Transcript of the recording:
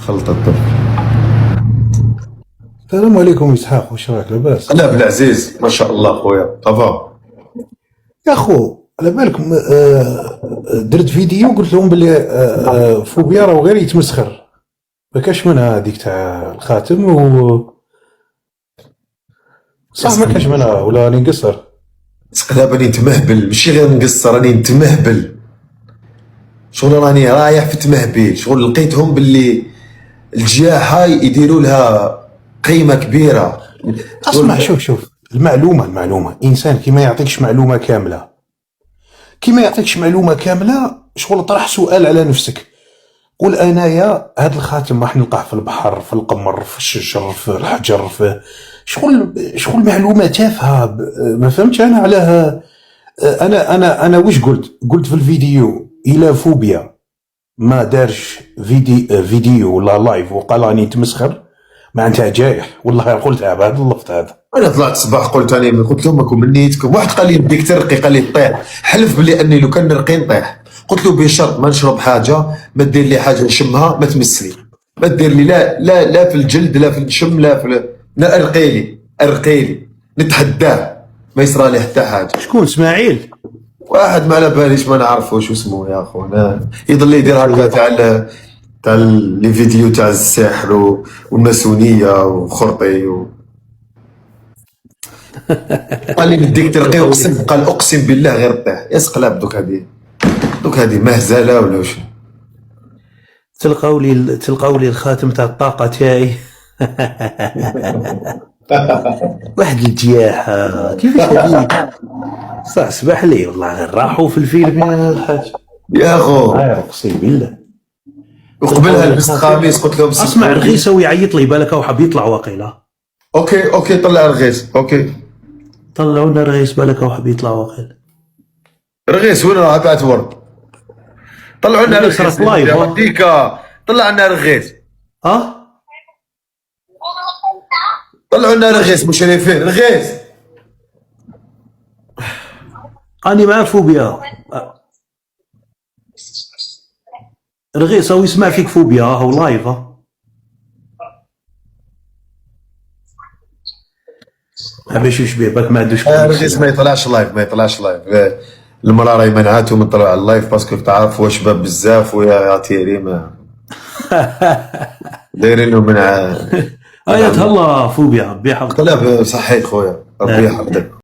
خلط الطبخ. السلام عليكم اسحاق، واش راك لاباس؟ لا بالعزيز ما شاء الله خويا طفا. يا خو على بالك درت فيديو قلت لهم باللي فوبيا راه غير يتمسخر، ما كاش منها هذيك تاع الخاتم و صح ما كاش منها ولا راني نقصر؟ سقلا راني نتمهبل، ماشي غير نقصر، راني نتمهبل. شغل راني رايح في تمهبيل، شغل لقيتهم باللي الجياحة يديروا لها قيمة كبيرة. اسمع شوف المعلومة انسان كي ما يعطيكش معلومة كاملة، شغل طرح سؤال على نفسك، قول انايا هذا الخاتم راح نلقاه في البحر، في القمر، في الشجر، في الحجر، في شغل معلومه تافهه. ما فهمتش انا على انا واش قلت في الفيديو الى فوبيا ما دارش فيديو ولا لايف وقال راني نتمسخر معناتها جايح. والله قلتها بهذا اللفظ هذا. انا طلعت الصباح قلت لهم ماكم من نيتكم. واحد قال لي بديك ترقي، قال لي طيح، حلف بلي اني لو كان نرقي نطيح. قلت له بشرط ما نشرب حاجه، ما دير لي حاجه نشمها، ما تمسني، ما دير لي لا في الجلد، لا في الشم، لا ارقي لي نتحداه، ما يصرى لي حتى حاجه. شكون اسماعيل؟ واحد ما على باليش، ما نعرفوش اسمه يا خونا، يضل يدير هكا تاع لي فيديو تاع السحر والماسونيه وخرطي قال لي بديك ترقي، اقسم بالله غير طيح. يا سقلاب دوك هذه مهزله ولا واش؟ تلقاو لي الخاتم تاع الطاقه تاعي. واحد الجياحه كيفاش هذيك؟ صح سبح لي والله غير راحوا في الفيلم يا الحاج يا خو. اقسم بالله. وقبلها لبست قميص قلت لهم اسمع رخيصه ويعيط لي بالك وحاب يطلع واقيلا. اوكي طلع رغيس. اوكي طلعوا لنا رغيس بالك وحاب يطلع واقيلا. رغيس وين راه بعت ورد؟ طلعوا لنا رغيس ديكا، طلع لنا رغيس. طلعوا لنا رغيس مشرفين. رغيس اني مع فوبيا. رغيس او يسمع فيك فوبيا هو لايف. باش يشبه بالك ما عندوش رغيس ما يطلعش لايف، المراه راهي منعته من طلوع على اللايف باسكو تعرف هو شباب بزاف ويا تيري ما دايرينه من ايات الله فوبيا ربي يحفظك. لا صحيت خويا ربي يحفظك.